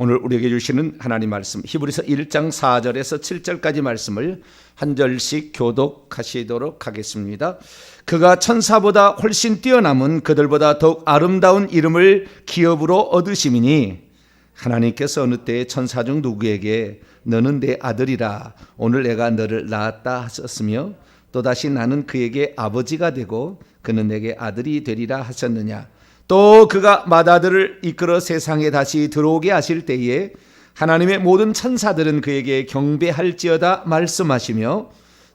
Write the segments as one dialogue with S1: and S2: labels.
S1: 오늘 우리에게 주시는 하나님 말씀 히브리서 1장 4절에서 7절까지 말씀을 한 절씩 교독하시도록 하겠습니다. 그가 천사보다 훨씬 뛰어남은 그들보다 더욱 아름다운 이름을 기업으로 얻으심이니 하나님께서 어느 때에 천사 중 누구에게 너는 내 아들이라 오늘 내가 너를 낳았다 하셨으며 또다시 나는 그에게 아버지가 되고 그는 내게 아들이 되리라 하셨느냐. 또 그가 맏아들을 이끌어 세상에 다시 들어오게 하실 때에 하나님의 모든 천사들은 그에게 경배할지어다 말씀하시며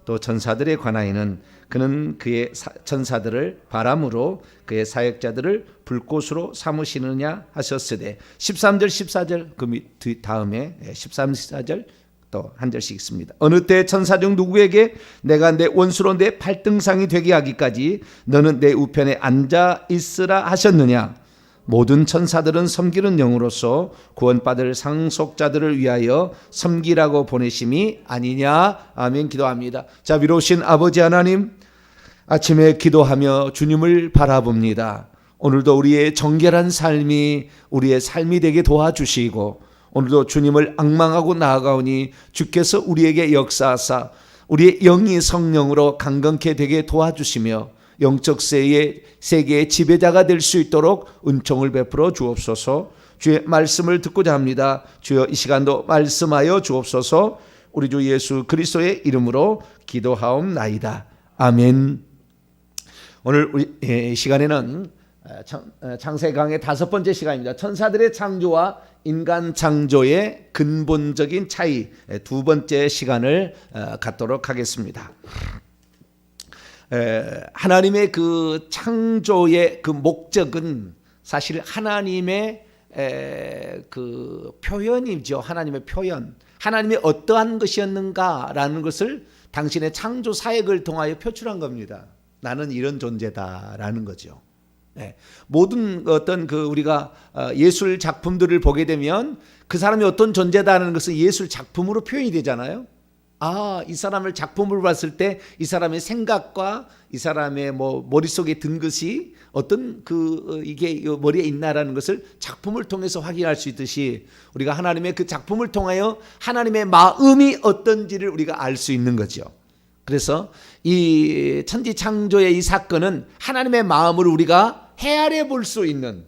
S1: 또 천사들에 관하여는 그는 그의 천사들을 바람으로 그의 사역자들을 불꽃으로 삼으시느냐 하셨으되 13절 14절 그 다음에 13, 14절 또 한 절씩 있습니다. 어느 때 천사 중 누구에게 내가 내 원수로 내 발등상이 되게 하기까지 너는 내 우편에 앉아 있으라 하셨느냐. 모든 천사들은 섬기는 영으로서 구원받을 상속자들을 위하여 섬기라고 보내심이 아니냐. 아멘. 기도합니다. 자, 위로우신 아버지 하나님, 아침에 기도하며 주님을 바라봅니다. 오늘도 우리의 정결한 삶이 우리의 삶이 되게 도와주시고 오늘도 주님을 앙망하고 나아가오니 주께서 우리에게 역사하사 우리의 영이 성령으로 강건케 되게 도와주시며 영적 세계의 지배자가 될 수 있도록 은총을 베풀어 주옵소서. 주의 말씀을 듣고자 합니다. 주여 이 시간도 말씀하여 주옵소서. 우리 주 예수 그리스도의 이름으로 기도하옵나이다. 아멘. 오늘 우리 시간에는 창세강의 5번째 시간입니다. 천사들의 창조와 인간 창조의 근본적인 차이 2번째 시간을 갖도록 하겠습니다. 하나님의 그 창조의 그 목적은 사실 하나님의 그 표현이죠. 하나님의 표현. 하나님이 어떠한 것이었는가라는 것을 당신의 창조 사역을 통하여 표출한 겁니다. 나는 이런 존재다라는 거죠. 모든 어떤 그 우리가 예술 작품들을 보게 되면 그 사람이 어떤 존재다라는 것은 예술 작품으로 표현이 되잖아요. 아, 이 사람을 작품을 봤을 때 이 사람의 생각과 이 사람의 뭐 머릿속에 든 것이 어떤 이게 머리에 있나라는 것을 작품을 통해서 확인할 수 있듯이 우리가 하나님의 그 작품을 통하여 하나님의 마음이 어떤지를 우리가 알 수 있는 거죠. 그래서 이 천지 창조의 이 사건은 하나님의 마음을 우리가 헤아려 볼 수 있는,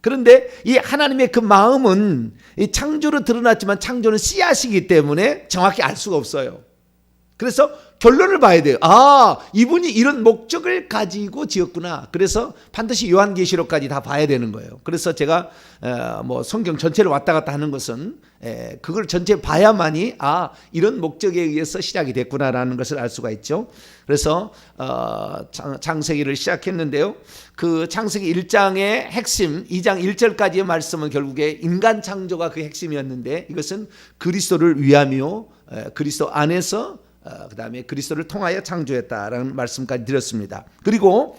S1: 그런데 이 하나님의 그 마음은 이 창조로 드러났지만 창조는 씨앗이기 때문에 정확히 알 수가 없어요. 그래서 결론을 봐야 돼요. 아, 이분이 이런 목적을 가지고 지었구나. 그래서 반드시 요한계시록까지 다 봐야 되는 거예요. 그래서 제가 뭐 성경 전체를 왔다 갔다 하는 것은 그걸 전체 봐야만이 아, 이런 목적에 의해서 시작이 됐구나라는 것을 알 수가 있죠. 그래서 창세기를 시작했는데요. 그 창세기 1장의 핵심 2장 1절까지의 말씀은 결국에 인간 창조가 그 핵심이었는데 이것은 그리스도를 위하며 그리스도 안에서 그 다음에 그리스도를 통하여 창조했다라는 말씀까지 드렸습니다. 그리고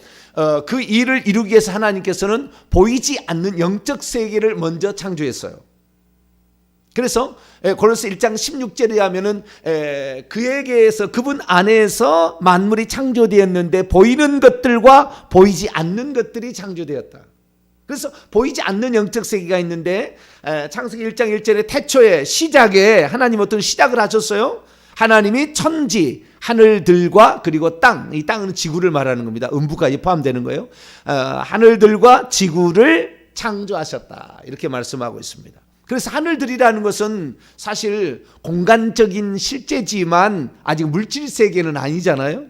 S1: 그 일을 이루기 위해서 하나님께서는 보이지 않는 영적 세계를 먼저 창조했어요. 그래서 고린도서 1장 16절에 하면은 그에게서 그분 안에서 만물이 창조되었는데 보이는 것들과 보이지 않는 것들이 창조되었다. 그래서 보이지 않는 영적 세계가 있는데 창세기 1장 1절에 태초에 시작에 하나님 어떤 시작을 하셨어요. 하나님이 천지, 하늘들과 그리고 땅, 이 땅은 지구를 말하는 겁니다. 음부까지 포함되는 거예요. 하늘들과 지구를 창조하셨다. 이렇게 말씀하고 있습니다. 그래서 하늘들이라는 것은 사실 공간적인 실제지만 아직 물질 세계는 아니잖아요.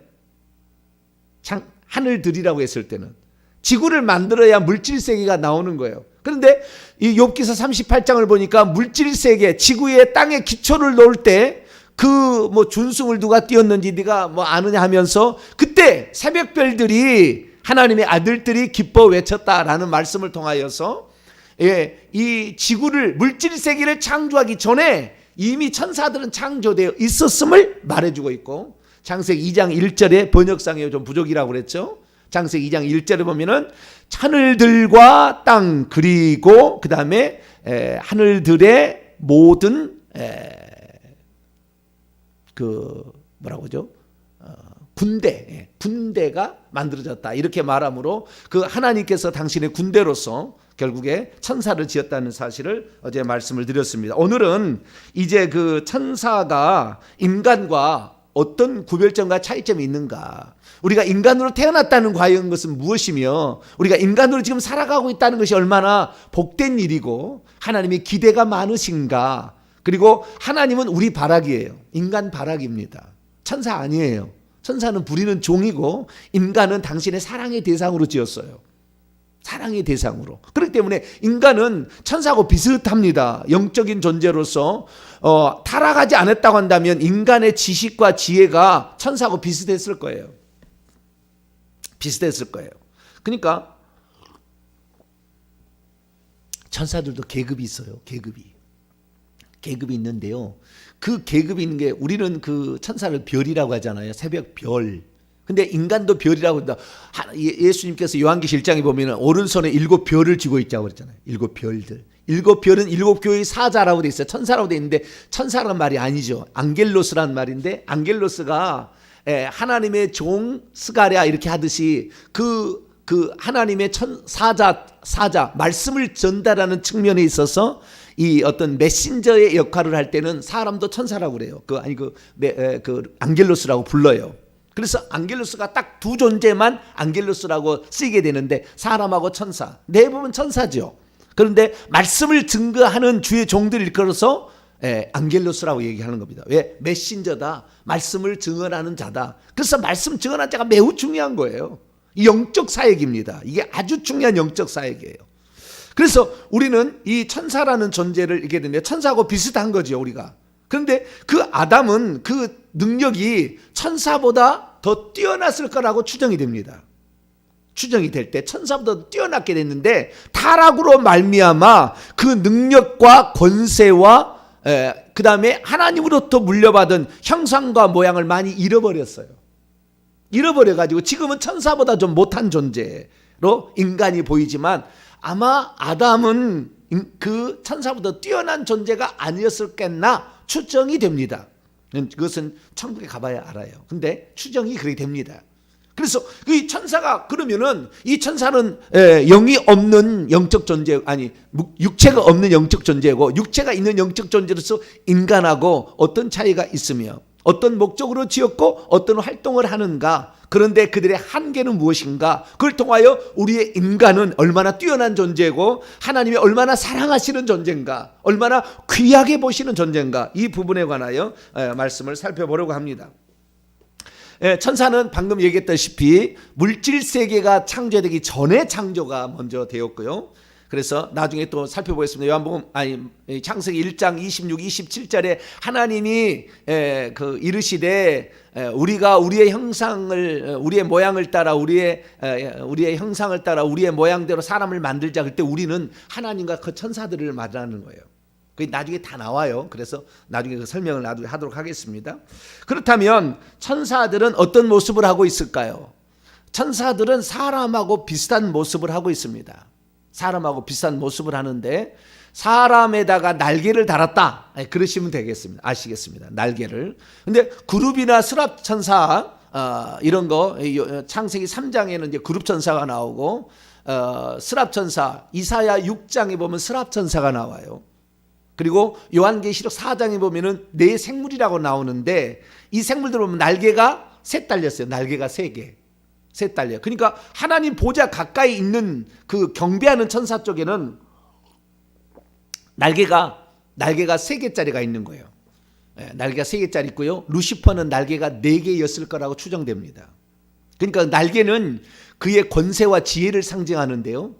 S1: 하늘들이라고 했을 때는 지구를 만들어야 물질 세계가 나오는 거예요. 그런데 이 욥기서 38장을 보니까 물질 세계, 지구의 땅에 기초를 놓을 때 그 뭐 준승을 누가 띄웠는지 네가 뭐 아느냐 하면서 그때 새벽별들이 하나님의 아들들이 기뻐 외쳤다라는 말씀을 통하여서 이 지구를 물질 세계를 창조하기 전에 이미 천사들은 창조되어 있었음을 말해주고 있고 창세기 2장 1절에 번역상에 좀 부족이라고 그랬죠. 창세기 2장 1절에 보면은 하늘들과 땅 그리고 그 다음에 하늘들의 모든 그 뭐라고 하죠? 군대가 만들어졌다 이렇게 말하므로 그 하나님께서 당신의 군대로서 결국에 천사를 지었다는 사실을 어제 말씀을 드렸습니다. 오늘은 이제 그 천사가 인간과 어떤 구별점과 차이점이 있는가, 우리가 인간으로 태어났다는 과연 것은 무엇이며 우리가 인간으로 지금 살아가고 있다는 것이 얼마나 복된 일이고 하나님의 기대가 많으신가, 그리고 하나님은 우리 바라기예요. 인간 바라기입니다. 천사 아니에요. 천사는 부리는 종이고 인간은 당신의 사랑의 대상으로 지었어요. 사랑의 대상으로. 그렇기 때문에 인간은 천사하고 비슷합니다. 영적인 존재로서 타락하지 않았다고 한다면 인간의 지식과 지혜가 천사하고 비슷했을 거예요. 비슷했을 거예요. 그러니까 천사들도 계급이 있어요. 계급이 있는데요. 그 계급이 있는 게, 우리는 그 천사를 별이라고 하잖아요. 새벽 별. 근데 인간도 별이라고 한다. 예수님께서 요한계시록 1장에 보면 오른손에 7별을 쥐고 있다고 그랬잖아요. 7별들. 7별은 7교회의 사자라고 돼 있어요. 천사라고 돼 있는데 천사라는 말이 아니죠. 안겔로스라는 말인데, 안겔로스가 하나님의 종 스가랴 이렇게 하듯이 그 하나님의 사자 말씀을 전달하는 측면에 있어서 이 어떤 메신저의 역할을 할 때는 사람도 천사라고 그래요. 그 안겔로스라고 불러요. 그래서 안겔로스가 딱 두 존재만 안겔로스라고 쓰이게 되는데, 사람하고 천사, 대부분 천사죠. 그런데 말씀을 증거하는 주의 종들을 일컬어서 안겔로스라고 얘기하는 겁니다. 왜? 메신저다, 말씀을 증언하는 자다. 그래서 말씀 증언하는 자가 매우 중요한 거예요. 영적 사역입니다. 이게 아주 중요한 영적 사역이에요. 그래서 우리는 이 천사라는 존재를 이렇게 되는데, 천사하고 비슷한 거죠, 우리가. 그런데 그 아담은 그 능력이 천사보다 더 뛰어났을 거라고 추정이 됩니다. 추정이 될 때 천사보다 뛰어났게 됐는데, 타락으로 말미암아 그 능력과 권세와 그 다음에 하나님으로부터 물려받은 형상과 모양을 많이 잃어버렸어요. 잃어버려가지고 지금은 천사보다 좀 못한 존재로 인간이 보이지만, 아마 아담은 그 천사보다 뛰어난 존재가 아니었을겠나 추정이 됩니다. 그것은 천국에 가봐야 알아요. 근데 추정이 그렇게 됩니다. 그래서 이 천사가, 그러면은 이 천사는 영이 없는 영적 존재, 아니 육체가 없는 영적 존재고, 육체가 있는 영적 존재로서 인간하고 어떤 차이가 있으며 어떤 목적으로 지었고 어떤 활동을 하는가, 그런데 그들의 한계는 무엇인가, 그걸 통하여 우리의 인간은 얼마나 뛰어난 존재고 하나님이 얼마나 사랑하시는 존재인가, 얼마나 귀하게 보시는 존재인가, 이 부분에 관하여 말씀을 살펴보려고 합니다. 천사는 방금 얘기했다시피 물질 세계가 창조되기 전에 창조가 먼저 되었고요. 그래서 나중에 또 살펴보겠습니다. 창세기 1장 26, 27절에 하나님이 이르시되 우리가 우리의 형상을, 우리의 모양을 따라 우리의 형상을 따라 우리의 모양대로 사람을 만들자. 그때 우리는 하나님과 그 천사들을 말하는 거예요. 그게 나중에 다 나와요. 그래서 나중에 그 설명을 나중에 하도록 하겠습니다. 그렇다면 천사들은 어떤 모습을 하고 있을까요? 천사들은 사람하고 비슷한 모습을 하고 있습니다. 사람하고 비슷한 모습을 하는데, 사람에다가 날개를 달았다, 그러시면 되겠습니다. 아시겠습니다. 날개를. 근데 그룹이나 스랍 천사 이런 거, 창세기 3장에는 이제 그룹 천사가 나오고, 스랍 천사, 이사야 6장에 보면 스랍 천사가 나와요. 그리고 요한계시록 4장에 보면은 네 생물이라고 나오는데, 이 생물들 보면 날개가 셋 달렸어요. 날개가 3개. 셋 달려. 그러니까 하나님 보좌 가까이 있는 그 경배하는 천사 쪽에는 날개가 3개짜리가 있는 거예요. 날개가 3개짜리 있고요. 루시퍼는 날개가 4개였을 거라고 추정됩니다. 그러니까 날개는 그의 권세와 지혜를 상징하는데요.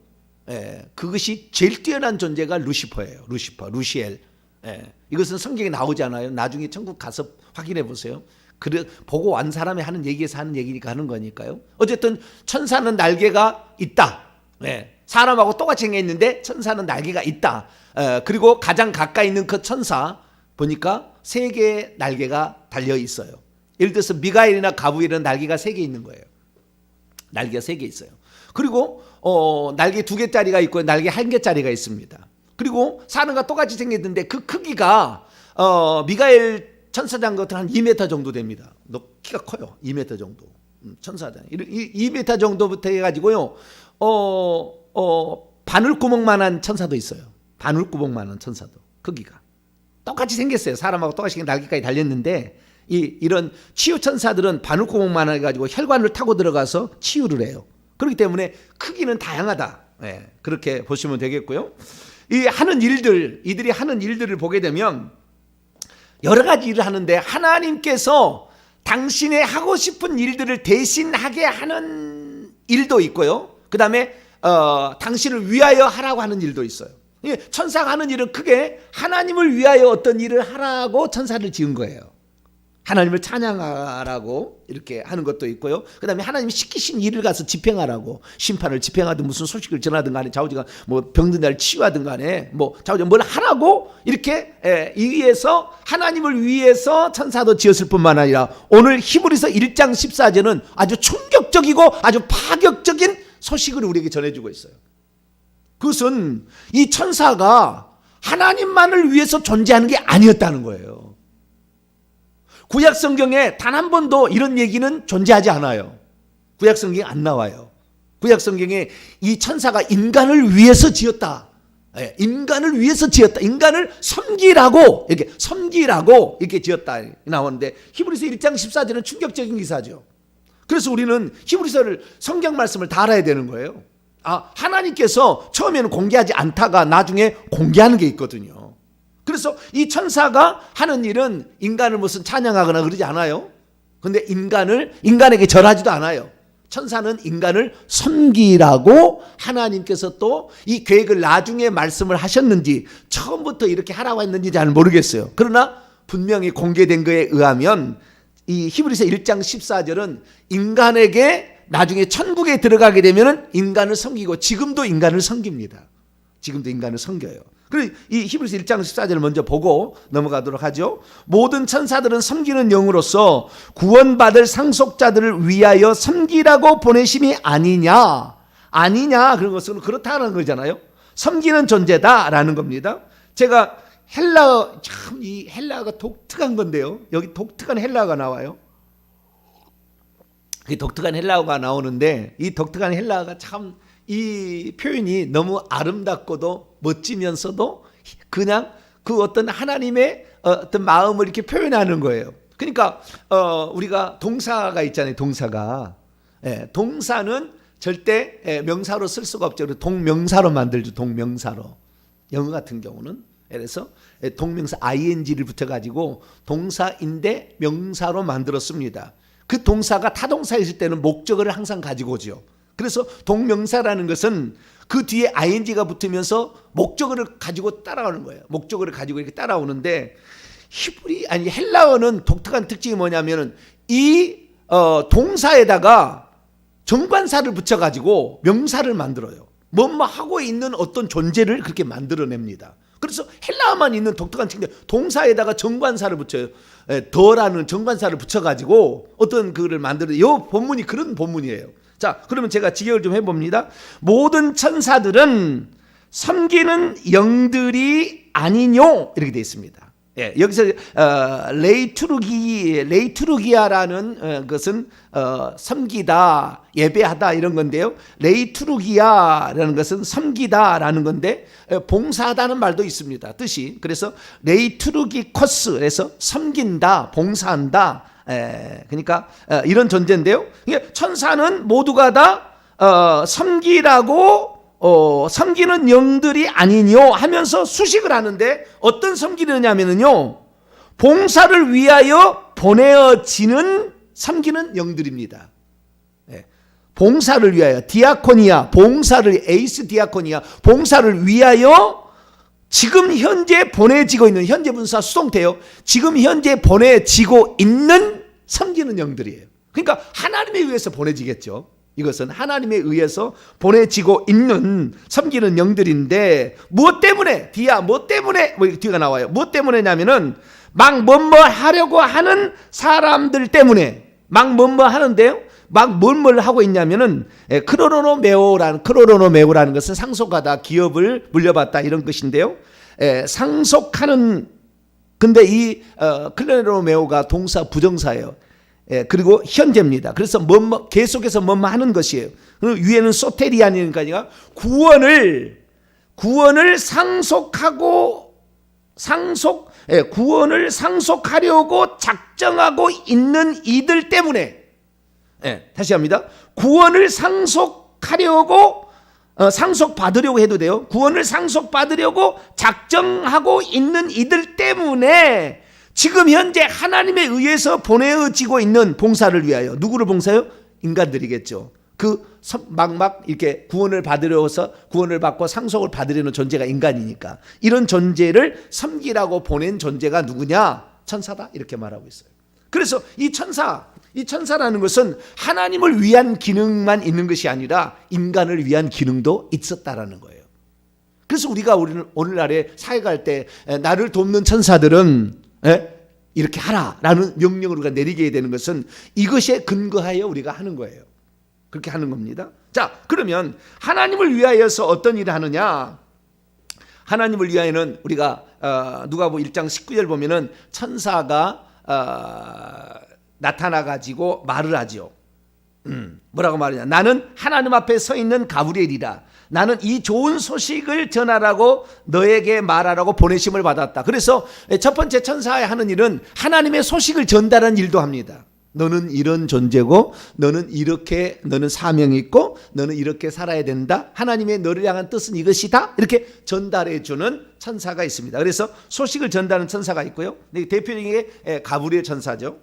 S1: 그것이 제일 뛰어난 존재가 루시퍼예요. 루시엘. 이것은 성경에 나오지 않아요. 나중에 천국 가서 확인해 보세요. 보고 완 사람이 하는 얘기에서 하는 얘기니까 하는 거니까요. 어쨌든 천사는 날개가 있다. 사람하고 똑같이 생겼는데 천사는 날개가 있다. 그리고 가장 가까이 있는 그 천사 보니까 3개의 날개가 달려 있어요. 예를 들어서 미가엘이나 가브리엘은 날개가 3개 있는 거예요. 날개가 3개 있어요. 그리고 날개 2개짜리가 있고 날개 1개짜리가 있습니다. 그리고 사람과 똑같이 생겼는데 그 크기가 미가엘 천사장 같은 한 2m 정도 됩니다. 키가 커요. 2m 정도. 천사장. 2m 정도부터 해가지고요. 바늘구멍만한 천사도 있어요. 바늘구멍만한 천사도. 크기가 똑같이 생겼어요. 사람하고 똑같이 날개까지 달렸는데 이런 치유 천사들은 바늘구멍만 해가지고 혈관을 타고 들어가서 치유를 해요. 그렇기 때문에 크기는 다양하다. 예, 그렇게 보시면 되겠고요. 이 하는 일들, 이들이 하는 일들을 보게 되면 여러 가지 일을 하는데 하나님께서 당신의 하고 싶은 일들을 대신하게 하는 일도 있고요. 그 다음에 당신을 위하여 하라고 하는 일도 있어요. 천사가 하는 일은 크게 하나님을 위하여 어떤 일을 하라고 천사를 지은 거예요. 하나님을 찬양하라고 이렇게 하는 것도 있고요. 그 다음에 하나님이 시키신 일을 가서 집행하라고, 심판을 집행하든 무슨 소식을 전하든 간에 좌우지간 뭐 병든 자를 치유하든 간에 뭐 좌우지간 뭘 하라고 이렇게 이 위해서 하나님을 위해서 천사도 지었을 뿐만 아니라 오늘 히브리서 1장 14절은 아주 충격적이고 아주 파격적인 소식을 우리에게 전해주고 있어요. 그것은 이 천사가 하나님만을 위해서 존재하는 게 아니었다는 거예요. 구약 성경에 단 한 번도 이런 얘기는 존재하지 않아요. 구약 성경에 안 나와요. 구약 성경에 이 천사가 인간을 위해서 지었다. 인간을 위해서 지었다. 인간을 섬기라고 이렇게 지었다 나오는데 히브리서 1장 14절은 충격적인 기사죠. 그래서 우리는 히브리서를 성경 말씀을 다 알아야 되는 거예요. 하나님께서 처음에는 공개하지 않다가 나중에 공개하는 게 있거든요. 그래서 이 천사가 하는 일은 인간을 무슨 찬양하거나 그러지 않아요. 근데 인간에게 절하지도 않아요. 천사는 인간을 섬기라고 하나님께서 또 이 계획을 나중에 말씀을 하셨는지 처음부터 이렇게 하라고 했는지 잘 모르겠어요. 그러나 분명히 공개된 거에 의하면 이 히브리서 1장 14절은 인간에게 나중에 천국에 들어가게 되면 인간을 섬기고 지금도 인간을 섬깁니다. 지금도 인간을 섬겨요. 그리고 이 히브리서 1장 14절을 먼저 보고 넘어가도록 하죠. 모든 천사들은 섬기는 영으로서 구원받을 상속자들을 위하여 섬기라고 보내심이 아니냐 그런 것은 그렇다는 거잖아요. 섬기는 존재다라는 겁니다. 제가 헬라어, 참 이 헬라어가 독특한 건데요. 여기 독특한 헬라어가 나와요. 이 독특한 헬라어가 나오는데 이 독특한 헬라어가 참 이 표현이 너무 아름답고도 멋지면서도 그냥 그 어떤 하나님의 어떤 마음을 이렇게 표현하는 거예요. 그러니까 우리가 동사가 있잖아요. 동사가 동사는 절대 명사로 쓸 수가 없죠. 동명사로 만들죠. 동명사로. 영어 같은 경우는 그래서 동명사 ing를 붙여가지고 동사인데 명사로 만들었습니다. 그 동사가 타동사 있을 때는 목적어를 항상 가지고 오죠. 그래서 동명사라는 것은 그 뒤에 ing가 붙으면서 목적어를 가지고 따라오는 거예요. 목적어를 가지고 이렇게 따라오는데 헬라어는 독특한 특징이 뭐냐면은 이 동사에다가 정관사를 붙여가지고 명사를 만들어요. 뭐뭐 하고 있는 어떤 존재를 그렇게 만들어냅니다. 그래서 헬라어만 있는 독특한 측면, 동사에다가 정관사를 붙여요. 더라는 정관사를 붙여가지고 어떤 그를 만들어요. 이 본문이 그런 본문이에요. 자, 그러면 제가 직역을 좀 해봅니다. 모든 천사들은 섬기는 영들이 아니뇨 이렇게 되어 있습니다. 여기서 레이투르기아라는 것은 섬기다, 예배하다 이런 건데요. 레이투르기아라는 것은 섬기다라는 건데 봉사하다는 말도 있습니다. 뜻이. 그래서 레이투르기코스에서 섬긴다, 봉사한다. 그러니까 이런 존재인데요. 천사는 모두가 다 섬기라고 섬기는 영들이 아니뇨 하면서 수식을 하는데 어떤 섬기느냐면요, 봉사를 위하여 보내어지는 섬기는 영들입니다. 봉사를 위하여 디아코니아, 봉사를 에이스 디아코니아, 봉사를 위하여 지금 현재 보내지고 있는, 현재 분사 수동태요. 지금 현재 보내지고 있는 섬기는 영들이에요. 그러니까 하나님에 의해서 보내지겠죠. 이것은 하나님에 의해서 보내지고 있는 섬기는 영들인데 무엇 때문에? 뭐 때문에? 뒤가 나와요. 무엇 때문에냐면은 막 뭐뭐 하려고 하는 사람들 때문에 막 뭐뭐 하는데요. 막 뭘 하고 있냐면은 크로노메오라는 것은 상속하다, 기업을 물려받다 이런 것인데요. 상속하는, 근데 이 크로노메오가 동사 부정사예요. 그리고 현재입니다. 그래서 계속해서 뭐뭐 하는 것이에요. 위에는 소테리아니니까 구원을 구원을 상속하려고 작정하고 있는 이들 때문에, 다시 합니다. 구원을 상속받으려고 해도 돼요. 구원을 상속받으려고 작정하고 있는 이들 때문에 지금 현재 하나님에 의해서 보내어지고 있는 봉사를 위하여, 누구를 봉사해요? 인간들이겠죠. 막 이렇게 구원을 받고 상속을 받으려는 존재가 인간이니까 이런 존재를 섬기라고 보낸 존재가 누구냐? 천사다, 이렇게 말하고 있어요. 그래서 이 천사라는 것은 하나님을 위한 기능만 있는 것이 아니라 인간을 위한 기능도 있었다라는 거예요. 그래서 우리가 오늘날에 사역할 때 나를 돕는 천사들은 이렇게 하라라는 명령을 우리가 내리게 되는 것은 이것에 근거하여 우리가 하는 거예요. 그렇게 하는 겁니다. 자, 그러면 하나님을 위하여서 어떤 일을 하느냐? 하나님을 위하여는 우리가 누가복음 1장 19절 보면은 천사가 나타나 가지고 말을 하죠. 뭐라고 말하냐? 나는 하나님 앞에 서 있는 가브리엘이라. 나는 이 좋은 소식을 전하라고 너에게 말하라고 보내심을 받았다. 그래서 첫 번째 천사가 하는 일은 하나님의 소식을 전달하는 일도 합니다. 너는 이런 존재고 너는 사명이 있고 너는 이렇게 살아야 된다. 하나님의 너를 향한 뜻은 이것이다. 이렇게 전달해 주는 천사가 있습니다. 그래서 소식을 전달하는 천사가 있고요. 대표적인 게 가브리엘 천사죠.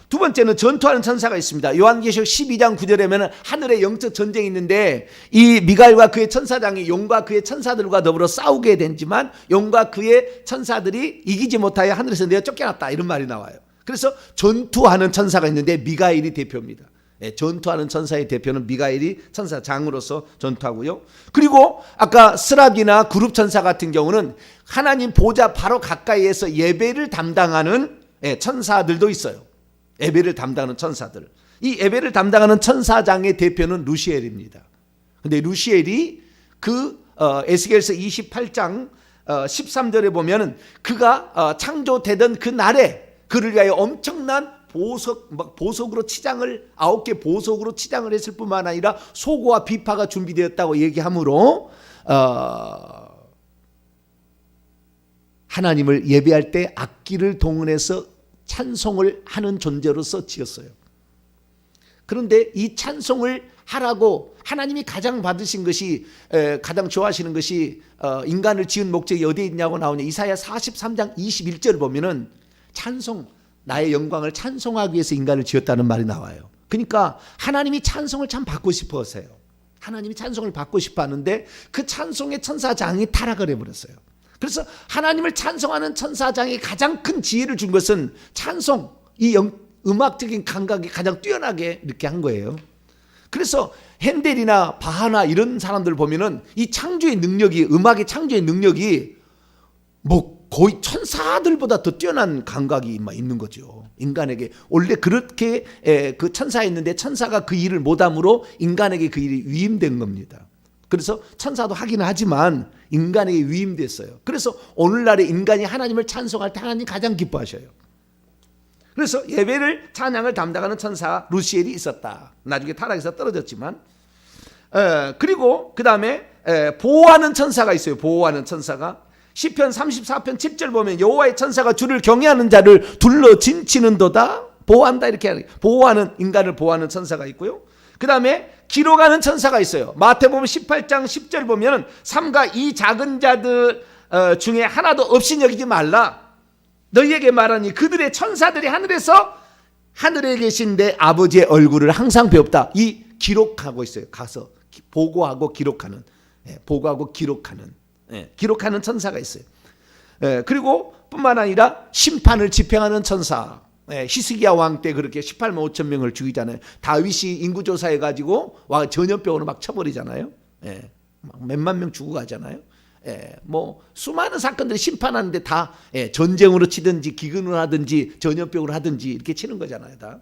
S1: 두 번째는 전투하는 천사가 있습니다. 요한계시록 12장 9절에 보면 하늘에 영적 전쟁이 있는데 이 미가엘과 그의 천사장이 용과 그의 천사들과 더불어 싸우게 되지만 용과 그의 천사들이 이기지 못하여 하늘에서 내어 쫓겨났다, 이런 말이 나와요. 그래서 전투하는 천사가 있는데 미가엘이 대표입니다. 전투하는 천사의 대표는 미가엘이 천사장으로서 전투하고요. 그리고 아까 스랍이나 그룹 천사 같은 경우는 하나님 보좌 바로 가까이에서 예배를 담당하는 천사들도 있어요. 예배를 담당하는 천사들. 이 예배를 담당하는 천사장의 대표는 루시엘입니다. 근데 루시엘이 에스겔서 28장 13절에 보면은 그가 창조되던 그 날에 그를 위하여 엄청난 보석으로 치장을 9개 보석으로 치장을 했을 뿐만 아니라 소고와 비파가 준비되었다고 얘기하므로 하나님을 예배할 때 악기를 동원해서 찬송을 하는 존재로서 지었어요. 그런데 이 찬송을 하라고 하나님이 가장 받으신 것이 가장 좋아하시는 것이 인간을 지은 목적이 어디에 있냐고 나오냐. 이사야 43장 21절을 보면은 찬송, 나의 영광을 찬송하기 위해서 인간을 지었다는 말이 나와요. 그러니까 하나님이 찬송을 참 받고 싶어 하세요. 하나님이 찬송을 받고 싶어 하는데 그 찬송의 천사장이 타락을 해버렸어요. 그래서 하나님을 찬송하는 천사장이 가장 큰 지혜를 준 것은 찬송, 이 음악적인 감각이 가장 뛰어나게 이렇게 한 거예요. 그래서 핸델이나 바하나 이런 사람들 보면은 이 창조의 능력이, 음악의 창조의 능력이 거의 천사들보다 더 뛰어난 감각이 있는 거죠. 인간에게 원래 그렇게 그 천사였는데 천사가 그 일을 못함으로 인간에게 그 일이 위임된 겁니다. 그래서 천사도 하기는 하지만 인간에게 위임됐어요. 그래서 오늘날의 인간이 하나님을 찬송할 때 하나님 가장 기뻐하셔요. 그래서 예배를 찬양을 담당하는 천사 루시엘이 있었다. 나중에 타락해서 떨어졌지만 그리고 그 다음에 보호하는 천사가 있어요. 보호하는 천사가 시편 34편 7절 보면 여호와의 천사가 주를 경외하는 자를 둘러 진치는도다. 보호한다, 이렇게 하는, 인간을 보호하는 천사가 있고요. 그 다음에 기록하는 천사가 있어요. 마태복음 18장 10절 보면 삼가 이 작은 자들 중에 하나도 없이 여기지 말라. 너희에게 말하니 그들의 천사들이 하늘에 계신 내 아버지의 얼굴을 항상 배웁다. 이 기록하고 있어요. 가서 보고하고 기록하는, 기록하는 천사가 있어요. 그리고 뿐만 아니라 심판을 집행하는 천사. 히스기야 왕 때 그렇게 18만 5천 명을 죽이잖아요. 다윗이 인구조사해 가지고 전염병으로 막 쳐버리잖아요. 막 몇만 명 죽고 가잖아요. 뭐 수많은 사건들이 심판하는데 다 전쟁으로 치든지 기근으로 하든지 전염병으로 하든지 이렇게 치는 거잖아요. 다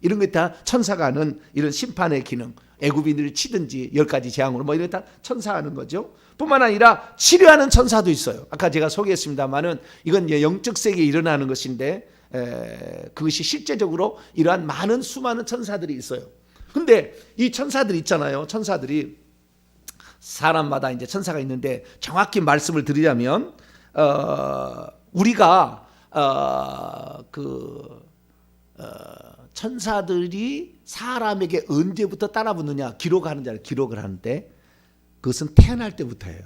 S1: 이런 게 다 천사가 하는 이런 심판의 기능. 애굽인들을 치든지 10가지 재앙으로 뭐 이런 게 다 천사가 하는 거죠. 뿐만 아니라 치료하는 천사도 있어요. 아까 제가 소개했습니다만은 이건 영적 세계에 일어나는 것인데 그것이 실제적으로 이러한 수많은 천사들이 있어요. 근데 이 천사들이 있잖아요. 천사들이 사람마다 이제 천사가 있는데 정확히 말씀을 드리자면 우리가 천사들이 사람에게 언제부터 따라붙느냐 기록을 하는데 그것은 태어날 때부터예요.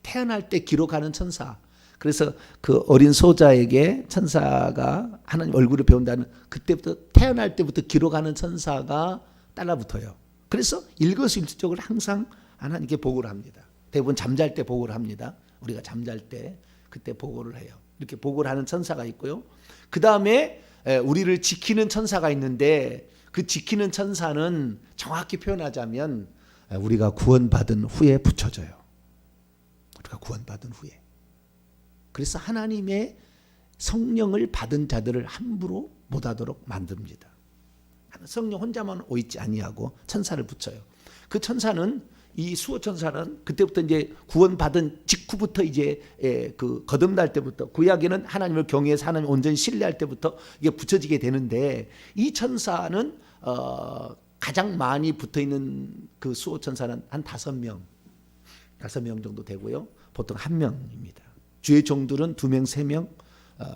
S1: 태어날 때 기록하는 천사. 그래서 그 어린 소자에게 천사가 하나님 얼굴을 배운다는 그때부터 태어날 때부터 기록하는 천사가 따라붙어요. 그래서 일거수일투족을 항상 하나님께 보고를 합니다. 대부분 잠잘 때 보고를 합니다. 우리가 잠잘 때 그때 보고를 해요. 이렇게 보고를 하는 천사가 있고요. 그 다음에 우리를 지키는 천사가 있는데 그 지키는 천사는 정확히 표현하자면 우리가 구원받은 후에 붙여져요. 우리가 구원받은 후에. 그래서 하나님의 성령을 받은 자들을 함부로 못하도록 만듭니다. 성령 혼자만 오있지 아니하고 천사를 붙여요. 그 천사는 이 수호 천사는 그때부터 이제 구원받은 직후부터 이제 그 거듭날 때부터 구약에는 하나님을 경외해서 하나님 온전히 신뢰할 때부터 이게 붙여지게 되는데 이 천사는 가장 많이 붙어 있는 그 수호 천사는 한 5명 정도 되고요. 보통 1명입니다. 주의 종들은 2명, 3명,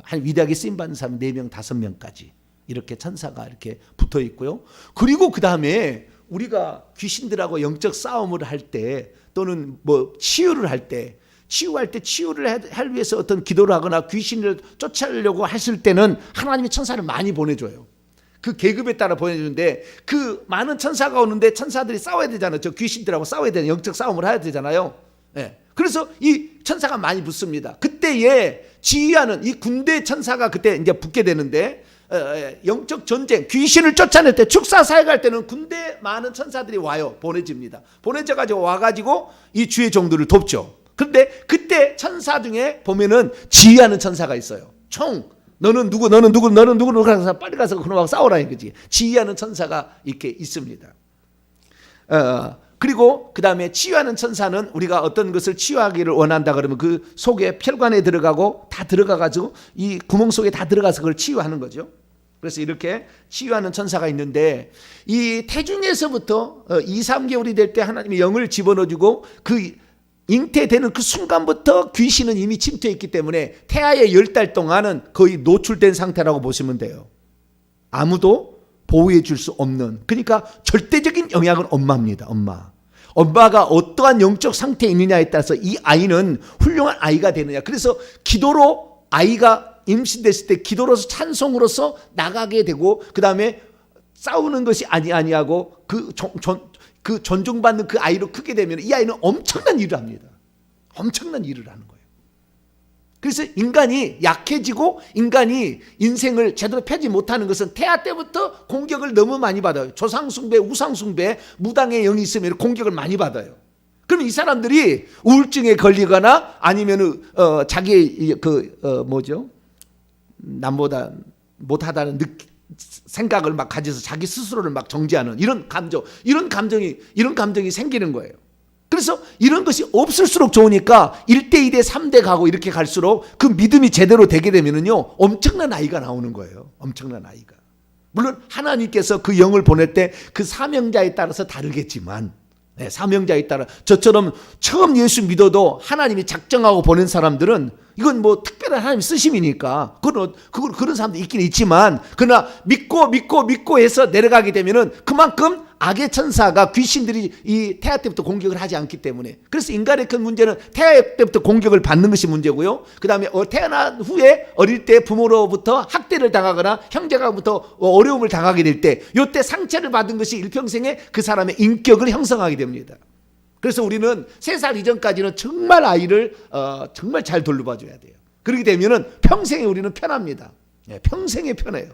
S1: 한 위대하게 쓰임 받는 사람 4명, 5명까지 이렇게 천사가 이렇게 붙어 있고요. 그리고 그 다음에 우리가 귀신들하고 영적 싸움을 할 때 또는 뭐 치유를 할 때 치유를 할 위해서 어떤 기도를 하거나 귀신을 쫓아내려고 했을 때는 하나님이 천사를 많이 보내줘요. 그 계급에 따라 보내주는데 그 많은 천사가 오는데 천사들이 싸워야 되잖아요. 저 귀신들하고 싸워야 되는 영적 싸움을 해야 되잖아요. 네. 그래서 이 천사가 많이 붙습니다. 그때에 지휘하는 이 군대 천사가 그때 이제 붙게 되는데 영적 전쟁, 귀신을 쫓아낼 때 축사 사역할 때는 군대 많은 천사들이 와요. 보내집니다. 보내져가지고 와가지고 이 주의 종들을 돕죠. 그런데 그때 천사 중에 보면은 지휘하는 천사가 있어요. 너는 누구 가서 빨리 가서 그놈하고 싸우라 이거지. 지휘하는 천사가 이렇게 있습니다. 그리고 그 다음에 치유하는 천사는 우리가 어떤 것을 치유하기를 원한다 그러면 그 속에 혈관에 들어가고 다 들어가가지고 이 구멍 속에 다 들어가서 그걸 치유하는 거죠. 그래서 이렇게 치유하는 천사가 있는데 이 태중에서부터 2, 3개월이 될 때 하나님이 영을 집어넣어주고 그 잉태되는 그 순간부터 귀신은 이미 침투해 있기 때문에 태아의 10달 동안은 거의 노출된 상태라고 보시면 돼요. 아무도 보호해 줄 수 없는, 그러니까 절대적인 영향은 엄마입니다. 엄마가 어떠한 영적 상태에 있느냐에 따라서 이 아이는 훌륭한 아이가 되느냐. 그래서 기도로 아이가 임신됐을 때 기도로서 찬송으로서 나가게 되고 그 다음에 싸우는 것이 아니하고 그 존중받는 그 아이로 크게 되면 이 아이는 엄청난 일을 합니다. 엄청난 일을 하는 거예요. 그래서 인간이 약해지고 인간이 인생을 제대로 펴지 못하는 것은 태아 때부터 공격을 너무 많이 받아요. 조상숭배, 우상숭배, 무당의 영이 있으면 공격을 많이 받아요. 그럼 이 사람들이 우울증에 걸리거나 아니면 자기의 남보다 못하다는 생각을 막 가져서 자기 스스로를 막 정죄하는 이런 감정이 생기는 거예요. 그래서 이런 것이 없을수록 좋으니까 1대, 2대, 3대 가고 이렇게 갈수록 그 믿음이 제대로 되게 되면은요, 엄청난 아이가 나오는 거예요. 엄청난 아이가. 물론 하나님께서 그 영을 보낼 때 그 사명자에 따라서 다르겠지만, 사명자에 따라 저처럼 처음 예수 믿어도 하나님이 작정하고 보낸 사람들은 이건 뭐 특별한 하나님 쓰심이니까 그런 사람도 있긴 있지만, 그러나 믿고 해서 내려가게 되면은 그만큼 악의 천사가 귀신들이 이 태아 때부터 공격을 하지 않기 때문에, 그래서 인간의 큰 문제는 태아 때부터 공격을 받는 것이 문제고요. 그 다음에 태어난 후에 어릴 때 부모로부터 학대를 당하거나 형제가부터 어려움을 당하게 될 때, 이때 상처를 받은 것이 일평생에 그 사람의 인격을 형성하게 됩니다. 그래서 우리는 3살 이전까지는 정말 아이를 정말 잘 돌봐줘야 돼요. 그렇게 되면은 평생에 우리는 편합니다. 평생에 편해요.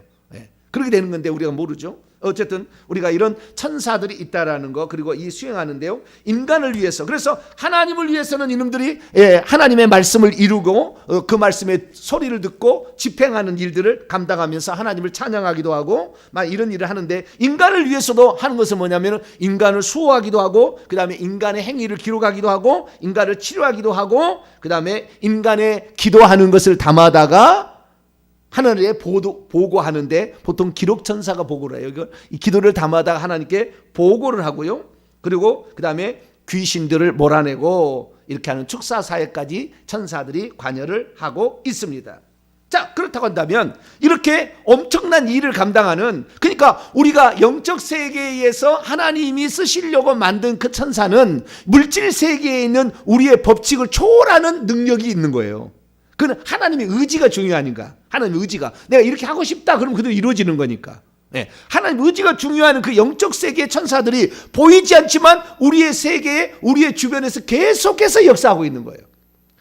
S1: 그렇게 되는 건데 우리가 모르죠. 어쨌든 우리가 이런 천사들이 있다라는 거, 그리고 이 수행하는데요, 인간을 위해서, 그래서 하나님을 위해서는 이놈들이 하나님의 말씀을 이루고 그 말씀의 소리를 듣고 집행하는 일들을 감당하면서 하나님을 찬양하기도 하고 막 이런 일을 하는데, 인간을 위해서도 하는 것은 뭐냐면 인간을 수호하기도 하고 그 다음에 인간의 행위를 기록하기도 하고 인간을 치료하기도 하고 그 다음에 인간의 기도하는 것을 담아다가 하늘에 보고하는데, 보통 기록천사가 보고를 해요. 이 기도를 담아다가 하나님께 보고를 하고요. 그리고 그 다음에 귀신들을 몰아내고 이렇게 하는 축사 사역까지 천사들이 관여를 하고 있습니다. 자, 그렇다고 한다면 이렇게 엄청난 일을 감당하는, 그러니까 우리가 영적 세계에서 하나님이 쓰시려고 만든 그 천사는 물질 세계에 있는 우리의 법칙을 초월하는 능력이 있는 거예요. 그건 하나님의 의지가 중요하니까. 하나님의 의지가 내가 이렇게 하고 싶다 그러면 그대로 이루어지는 거니까. 네. 하나님의 의지가 중요한 그 영적 세계의 천사들이 보이지 않지만 우리의 세계에, 우리의 주변에서 계속해서 역사하고 있는 거예요.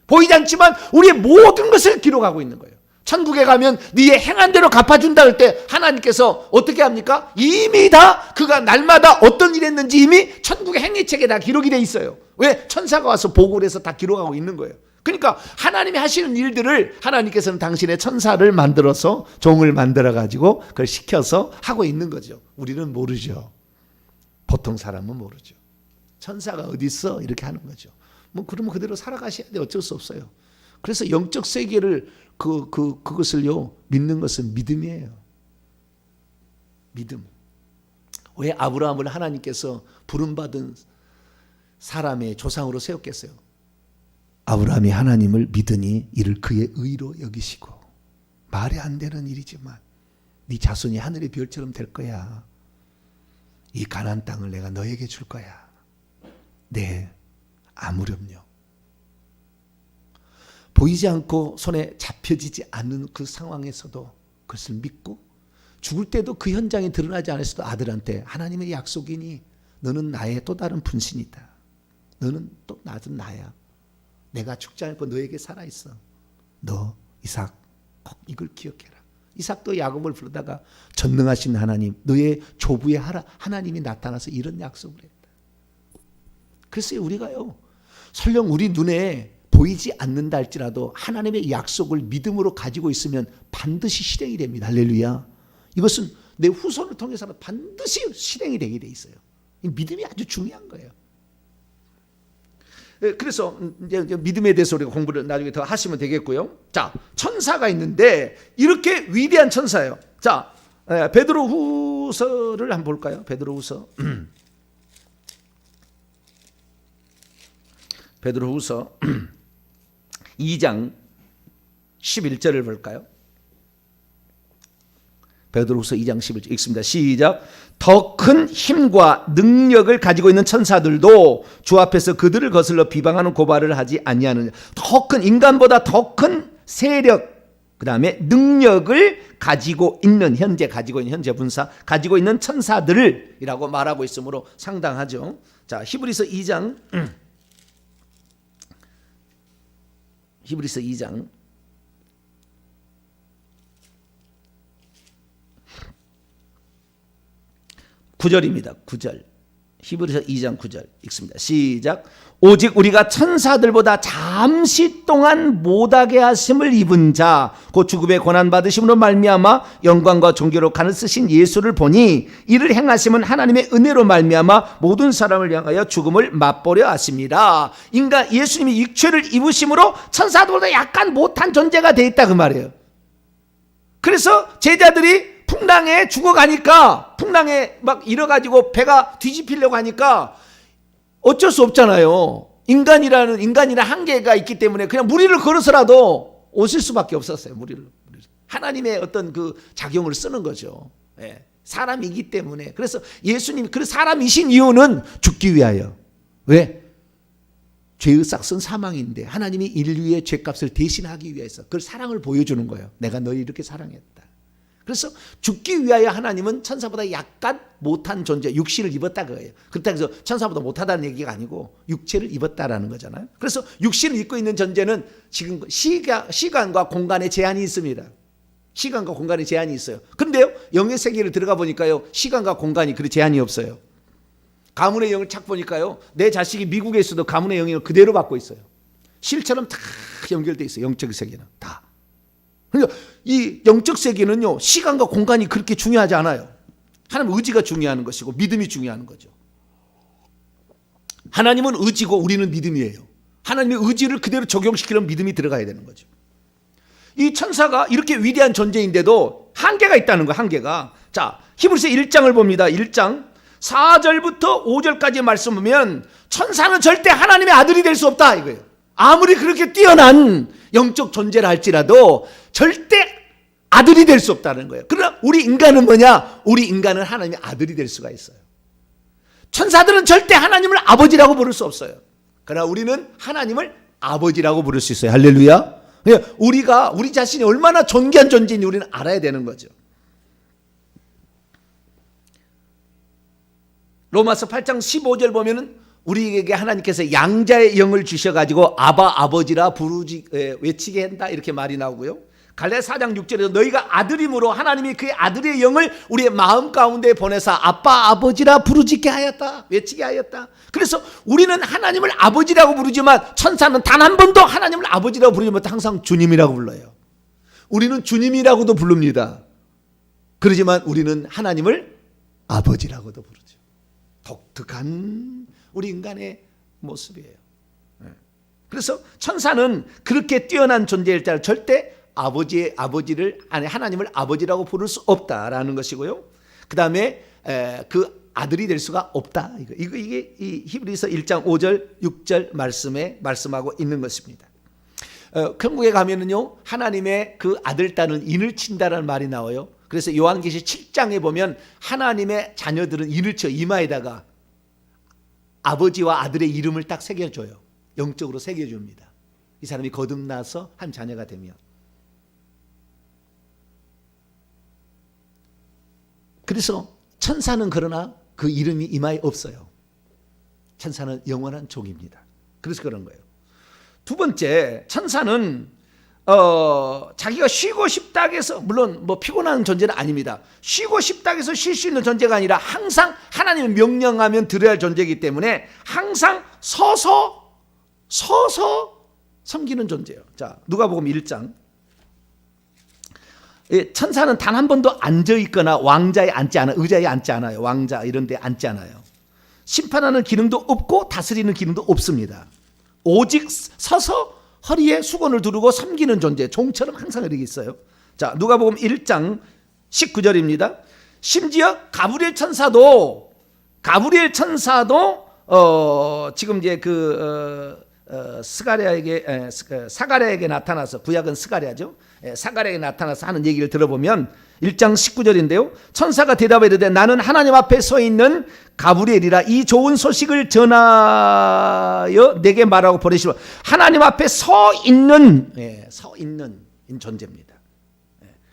S1: 보이지 않지만 우리의 모든 것을 기록하고 있는 거예요. 천국에 가면 네의 행한 대로 갚아준다 할 때 하나님께서 어떻게 합니까? 이미 다 그가 날마다 어떤 일 했는지 이미 천국의 행위책에 다 기록이 돼 있어요. 왜? 천사가 와서 보고를 해서 다 기록하고 있는 거예요. 그러니까 하나님이 하시는 일들을 하나님께서는 당신의 천사를 만들어서 종을 만들어 가지고 그걸 시켜서 하고 있는 거죠. 우리는 모르죠. 보통 사람은 모르죠. 천사가 어디 있어? 이렇게 하는 거죠. 뭐 그러면 그대로 살아가셔야 돼. 어쩔 수 없어요. 그래서 영적 세계를 그것을요 믿는 것은 믿음이에요. 믿음. 왜 아브라함을 하나님께서 부름받은 사람의 조상으로 세웠겠어요? 아브라함이 하나님을 믿으니 이를 그의 의로 여기시고, 말이 안 되는 일이지만 네 자손이 하늘의 별처럼 될 거야. 이 가나안 땅을 내가 너에게 줄 거야. 네, 아무렴요. 보이지 않고 손에 잡혀지지 않는 그 상황에서도 그것을 믿고, 죽을 때도 그 현장에 드러나지 않았어도 아들한테 하나님의 약속이니 너는 나의 또 다른 분신이다. 너는 또 나도 나야. 내가 죽지 않고 너에게 살아있어. 너 이삭 꼭 이걸 기억해라. 이삭도 야곱을 부르다가 전능하신 하나님, 너의 조부의 하나님이 나타나서 이런 약속을 했다. 그래서 우리가요, 설령 우리 눈에 보이지 않는다 할지라도 하나님의 약속을 믿음으로 가지고 있으면 반드시 실행이 됩니다. 할렐루야. 이것은 내 후손을 통해서는 반드시 실행이 되게 돼 있어요. 이 믿음이 아주 중요한 거예요. 그래서 이제 믿음에 대해서 우리가 공부를 나중에 더 하시면 되겠고요. 자, 천사가 있는데 이렇게 위대한 천사예요. 자, 베드로후서를 한번 볼까요? 베드로후서. 베드로후서 2장 11절을 볼까요? 베드로후서 2장 11절 읽습니다. 시작. 더 큰 힘과 능력을 가지고 있는 천사들도 주 앞에서 그들을 거슬러 비방하는 고발을 하지 아니하느냐. 더 큰, 인간보다 더 큰 세력, 그 다음에 능력을 가지고 있는, 현재 가지고 있는, 현재 분사 가지고 있는 천사들이라고 말하고 있으므로 상당하죠. 자, 히브리서 2장 히브리서 2장 9절입니다. 9절. 히브리서 2장 9절 읽습니다. 시작. 오직 우리가 천사들보다 잠시 동안 못하게 하심을 입은 자, 곧 죽음의 고난 받으심으로 말미암아 영광과 존귀로 간을 쓰신 예수를 보니 이를 행하심은 하나님의 은혜로 말미암아 모든 사람을 향하여 죽음을 맛보려 하심이라. 인간 예수님이 육체를 입으심으로 천사들보다 약간 못한 존재가 돼 있다 그 말이에요. 그래서 제자들이 풍랑에 죽어가니까, 풍랑에 막 잃어가지고 배가 뒤집히려고 하니까 어쩔 수 없잖아요. 인간이라는 한계가 있기 때문에 그냥 무리를 걸어서라도 오실 수밖에 없었어요. 무리를. 하나님의 어떤 그 작용을 쓰는 거죠. 예. 사람이기 때문에. 그래서 예수님이 그 사람이신 이유는 죽기 위하여. 왜? 죄의 싹은 사망인데 하나님이 인류의 죄값을 대신하기 위해서 그걸 사랑을 보여주는 거예요. 내가 너희 이렇게 사랑했다. 그래서 죽기 위하여 하나님은 천사보다 약간 못한 존재, 육신을 입었다 그거예요. 그렇다고 해서 천사보다 못하다는 얘기가 아니고 육체를 입었다라는 거잖아요. 그래서 육신을 입고 있는 존재는 지금 시간과 공간에 제한이 있습니다. 시간과 공간에 제한이 있어요. 그런데요, 영의 세계를 들어가 보니까요, 시간과 공간이 그리 제한이 없어요. 가문의 영을 착 보니까요, 내 자식이 미국에 있어도 가문의 영을 그대로 받고 있어요. 실처럼 다 연결돼 있어요. 영적 세계는 다. 그러니까 이 영적 세계는요, 시간과 공간이 그렇게 중요하지 않아요. 하나님 의지가 중요한 것이고 믿음이 중요한 거죠. 하나님은 의지고 우리는 믿음이에요. 하나님의 의지를 그대로 적용시키는 믿음이 들어가야 되는 거죠. 이 천사가 이렇게 위대한 존재인데도 한계가 있다는 거예요. 한계가. 자, 히브리서 1장을 봅니다. 1장 4절부터 5절까지 말씀 보면 천사는 절대 하나님의 아들이 될 수 없다 이거예요. 아무리 그렇게 뛰어난 영적 존재라 할지라도 절대 아들이 될 수 없다는 거예요. 그러나 우리 인간은 뭐냐? 우리 인간은 하나님의 아들이 될 수가 있어요. 천사들은 절대 하나님을 아버지라고 부를 수 없어요. 그러나 우리는 하나님을 아버지라고 부를 수 있어요. 할렐루야. 우리가 우리 자신이 얼마나 존귀한 존재인지 우리는 알아야 되는 거죠. 로마서 8장 15절 보면은 우리에게 하나님께서 양자의 영을 주셔가지고 아바 아버지라 외치게 한다 이렇게 말이 나오고요. 갈라디아 4장 6절에서 너희가 아들임으로 하나님이 그의 아들의 영을 우리의 마음 가운데 보내사 아빠 아버지라 부르짖게 하였다, 외치게 하였다. 그래서 우리는 하나님을 아버지라고 부르지만 천사는 단 한 번도 하나님을 아버지라고 부르지 못해 항상 주님이라고 불러요. 우리는 주님이라고도 부릅니다. 그러지만 우리는 하나님을 아버지라고도 부르죠. 독특한 우리 인간의 모습이에요. 그래서 천사는 그렇게 뛰어난 존재일 때 절대 하나님을 아버지라고 부를 수 없다라는 것이고요. 그 다음에 그 아들이 될 수가 없다. 이게 이 히브리서 1장 5절 6절 말씀에 말씀하고 있는 것입니다. 천국에 가면은요 하나님의 그 아들 딸은 인을 친다라는 말이 나와요. 그래서 요한계시 7장에 보면 하나님의 자녀들은 인을 쳐 이마에다가 아버지와 아들의 이름을 딱 새겨줘요. 영적으로 새겨줍니다. 이 사람이 거듭나서 한 자녀가 되면. 그래서 천사는 그러나 그 이름이 이마에 없어요. 천사는 영원한 종입니다. 그래서 그런 거예요. 두 번째, 천사는 자기가 쉬고 싶다 해서, 물론 뭐 피곤한 존재는 아닙니다. 쉬고 싶다 해서 쉴 수 있는 존재가 아니라 항상 하나님의 명령하면 들어야 할 존재이기 때문에 항상 서서 섬기는 존재예요. 자, 누가복음 1장. 천사는 단 한 번도 앉아 있거나 왕자에 앉지 않아요. 의자에 앉지 않아요. 왕자 이런 데 앉지 않아요. 심판하는 기능도 없고 다스리는 기능도 없습니다. 오직 서서 허리에 수건을 두르고 섬기는 존재, 종처럼 항상 이렇게 있어요. 자, 누가복음 1장 19절입니다. 심지어 가브리엘 천사도 지금 이제 사가랴에게 나타나서, 구약은 스가랴죠. 사가랴에게 나타나서 하는 얘기를 들어보면 1장 19절인데요. 천사가 대답해 이르되 나는 하나님 앞에 서 있는 가브리엘이라 이 좋은 소식을 전하여 내게 말하고 보내시오. 하나님 앞에 서 있는 존재입니다.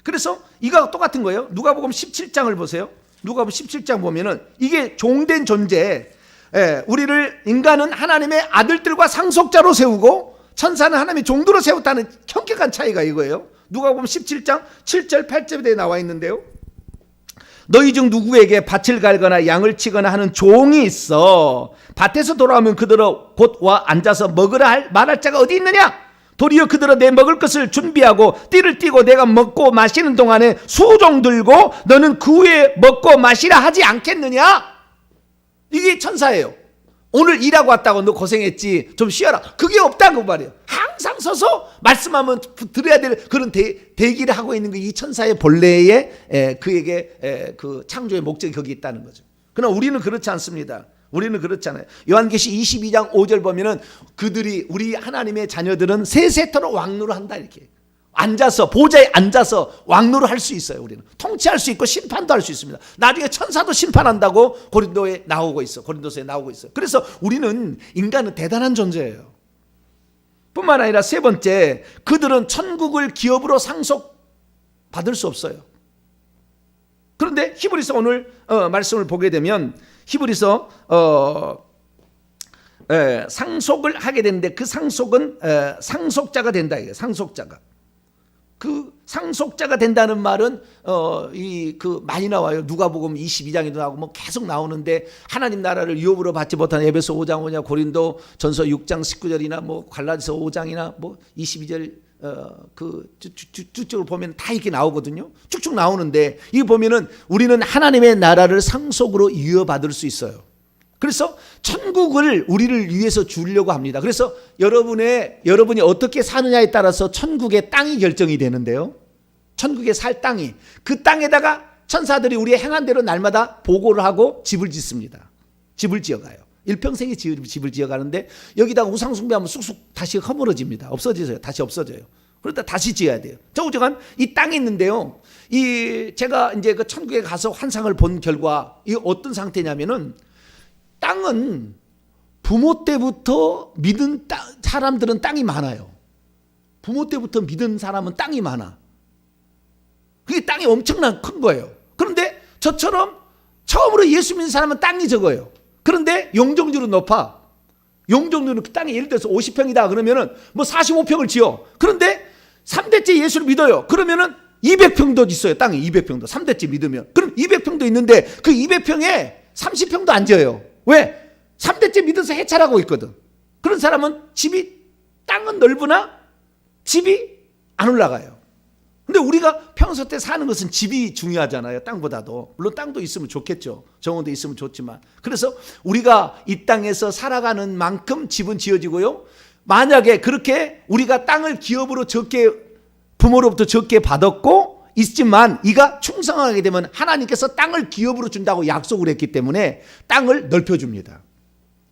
S1: 그래서 이거 똑같은 거예요. 누가복음 17장을 보세요. 누가복음 17장 보면은 이게 종된 존재. 우리를 인간은 하나님의 아들들과 상속자로 세우고 천사는 하나님의 종도로 세웠다는 현격한 차이가 이거예요. 누가복음 17장 7절 8절에 나와 있는데요. 너희 중 누구에게 밭을 갈거나 양을 치거나 하는 종이 있어 밭에서 돌아오면 그대로 곧 와 앉아서 먹으라 말할 자가 어디 있느냐? 도리어 그대로 내 먹을 것을 준비하고 띠를 띠고 내가 먹고 마시는 동안에 수종 들고 너는 그 후에 먹고 마시라 하지 않겠느냐? 이게 천사예요. 오늘 일하고 왔다고 너 고생했지 좀 쉬어라. 그게 없다고 말이에요. 항상 서서 말씀하면 들어야 될 그런 대기를 하고 있는 게 이 천사의 본래의 그에게 그 창조의 목적이 거기 있다는 거죠. 그러나 우리는 그렇지 않습니다. 우리는 그렇잖아요. 요한계시 22장 5절 보면은 우리 하나님의 자녀들은 세세토록 왕노를 한다 이렇게. 앉아서 보좌에 앉아서 왕노를 할 수 있어요. 우리는 통치할 수 있고 심판도 할 수 있습니다. 나중에 천사도 심판한다고 고린도서에 나오고 있어요. 그래서 우리는 인간은 대단한 존재예요. 뿐만 아니라 세 번째, 그들은 천국을 기업으로 상속받을 수 없어요. 그런데 히브리서 오늘 말씀을 보게 되면 히브리서 상속을 하게 되는데 그 상속은 상속자가 된다 이게 상속자가. 그 상속자가 된다는 말은 많이 나와요. 누가복음 22장에도 나오고 뭐 계속 나오는데 하나님 나라를 유업으로 받지 못한 에베소 5장 5냐 고린도 전서 6장 19절이나 뭐 갈라디아서 5장이나 뭐 22절 쭉쭉 보면 다 이렇게 나오거든요. 쭉쭉 나오는데 이 보면은 우리는 하나님의 나라를 상속으로 이어받을 수 있어요. 그래서 천국을 우리를 위해서 주려고 합니다. 그래서 여러분이 어떻게 사느냐에 따라서 천국의 땅이 결정이 되는데요. 천국에 살 땅이 그 땅에다가 천사들이 우리의 행한 대로 날마다 보고를 하고 집을 짓습니다. 집을 지어가요. 일평생에 집을 지어가는데 여기다가 우상 숭배하면 쑥쑥 다시 허물어집니다. 없어져요. 다시 없어져요. 그러다 다시 지어야 돼요. 저우저간 이 땅에 있는데요. 제가 이제 그 천국에 가서 환상을 본 결과 이 어떤 상태냐면은 땅은 부모 때부터 믿은 사람들은 땅이 많아요. 부모 때부터 믿은 사람은 땅이 많아. 그게 땅이 엄청난 큰 거예요. 그런데 저처럼 처음으로 예수 믿는 사람은 땅이 적어요. 그런데 용적률은 높아. 용적률은 땅이 예를 들어서 50평이다 그러면은 뭐 45평을 지어. 그런데 3대째 예수를 믿어요. 그러면은 200평도 있어요. 땅이 200평도. 3대째 믿으면. 그럼 200평도 있는데 그 200평에 30평도 안 지어요. 왜? 3대째 믿어서 해찰하고 있거든. 그런 사람은 땅은 넓으나 집이 안 올라가요. 근데 우리가 평소 때 사는 것은 집이 중요하잖아요. 땅보다도. 물론 땅도 있으면 좋겠죠. 정원도 있으면 좋지만. 그래서 우리가 이 땅에서 살아가는 만큼 집은 지어지고요. 만약에 그렇게 우리가 땅을 기업으로 부모로부터 적게 받았고 있지만 이가 충성하게 되면 하나님께서 땅을 기업으로 준다고 약속을 했기 때문에 땅을 넓혀줍니다.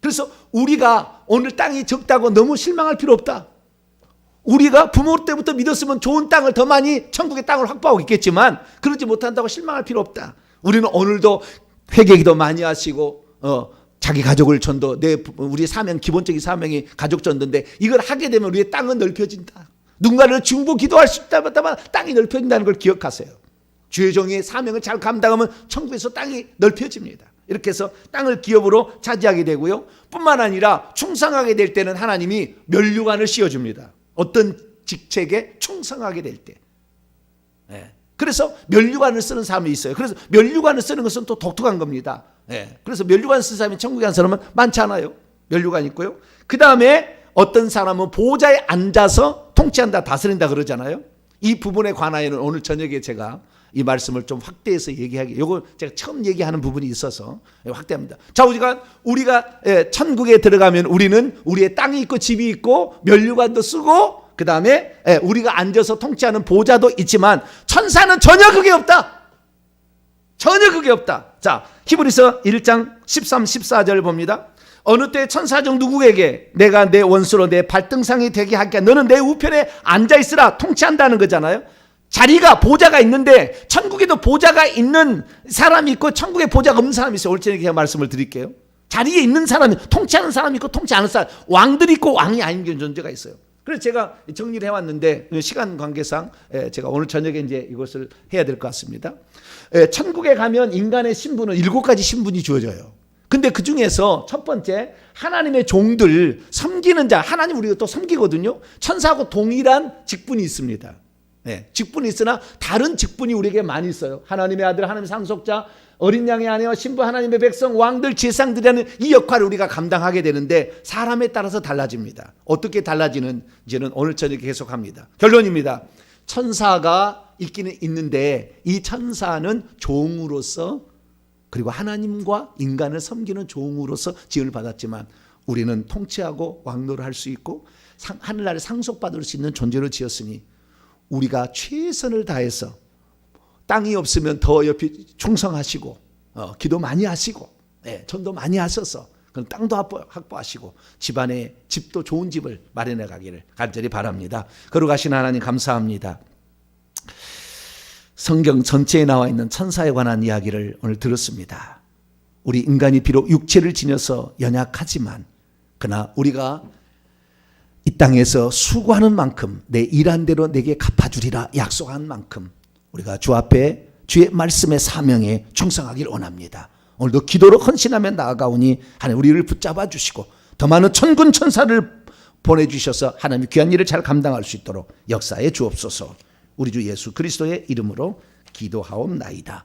S1: 그래서 우리가 오늘 땅이 적다고 너무 실망할 필요 없다. 우리가 부모 때부터 믿었으면 좋은 땅을 더 많이 천국의 땅을 확보하고 있겠지만 그러지 못한다고 실망할 필요 없다. 우리는 오늘도 회개기도 많이 하시고 자기 가족을 전도 우리의 사명 기본적인 사명이 가족 전도인데 이걸 하게 되면 우리의 땅은 넓혀진다. 누군가를 중보 기도할 수 있다마다 땅이 넓혀진다는 걸 기억하세요. 주의 종의 사명을 잘 감당하면 천국에서 땅이 넓혀집니다. 이렇게 해서 땅을 기업으로 차지하게 되고요. 뿐만 아니라 충성하게 될 때는 하나님이 면류관을 씌워줍니다. 어떤 직책에 충성하게 될 때. 그래서 면류관을 쓰는 사람이 있어요. 그래서 면류관을 쓰는 것은 또 독특한 겁니다. 그래서 면류관 쓰는 사람이 천국에 간 사람은 많지 않아요. 면류관 있고요. 그 다음에 어떤 사람은 보좌에 앉아서 통치한다, 다스린다 그러잖아요. 이 부분에 관하여는 오늘 저녁에 제가 이 말씀을 좀 확대해서 얘기하기, 요거 제가 처음 얘기하는 부분이 있어서 확대합니다. 자, 우리가 천국에 들어가면 우리는 우리의 땅이 있고 집이 있고 면류관도 쓰고 그 다음에 우리가 앉아서 통치하는 보좌도 있지만 천사는 전혀 그게 없다. 전혀 그게 없다. 자, 히브리서 1장 13, 14절 봅니다. 어느 때 천사 중 누구에게 내가 내 원수로 내 발등상이 되게 할게 너는 내 우편에 앉아있으라 통치한다는 거잖아요. 자리가 보좌가 있는데 천국에도 보좌가 있는 사람이 있고 천국에 보좌가 없는 사람이 있어요. 오늘 저녁에 제가 말씀을 드릴게요. 자리에 있는 사람이 통치하는 사람이 있고 통치 않은 사람, 왕들이 있고 왕이 아닌 존재가 있어요. 그래서 제가 정리를 해왔는데 시간 관계상 제가 오늘 저녁에 이제 이것을 해야 될 것 같습니다. 천국에 가면 인간의 신분은 7가지 신분이 주어져요. 근데 그 중에서 첫 번째 하나님의 종들 섬기는 자, 하나님 우리가 또 섬기거든요. 천사하고 동일한 직분이 있습니다. 직분이 있으나 다른 직분이 우리에게 많이 있어요. 하나님의 아들, 하나님의 상속자, 어린 양의 아내와 신부, 하나님의 백성, 왕들, 제사장들이라는 이 역할을 우리가 감당하게 되는데 사람에 따라서 달라집니다. 어떻게 달라지는지는 오늘 저녁에 계속합니다. 결론입니다. 천사가 있기는 있는데 이 천사는 종으로서 그리고 하나님과 인간을 섬기는 종으로서 지음을 받았지만 우리는 통치하고 왕노를 할 수 있고 하늘나라에 상속받을 수 있는 존재로 지었으니 우리가 최선을 다해서 땅이 없으면 더 옆에 충성하시고 기도 많이 하시고 전도 많이 하셔서 그럼 땅도 확보하시고 집안에 집도 좋은 집을 마련해 가기를 간절히 바랍니다. 거룩하신 하나님 감사합니다. 성경 전체에 나와 있는 천사에 관한 이야기를 오늘 들었습니다. 우리 인간이 비록 육체를 지녀서 연약하지만 그러나 우리가 이 땅에서 수고하는 만큼 내 일한 대로 내게 갚아주리라 약속한 만큼 우리가 주 앞에 주의 말씀의 사명에 충성하기를 원합니다. 오늘도 기도로 헌신하며 나아가오니 하나님 우리를 붙잡아 주시고 더 많은 천군 천사를 보내주셔서 하나님의 귀한 일을 잘 감당할 수 있도록 역사해 주옵소서. 우리 주 예수 그리스도의 이름으로 기도하옵나이다.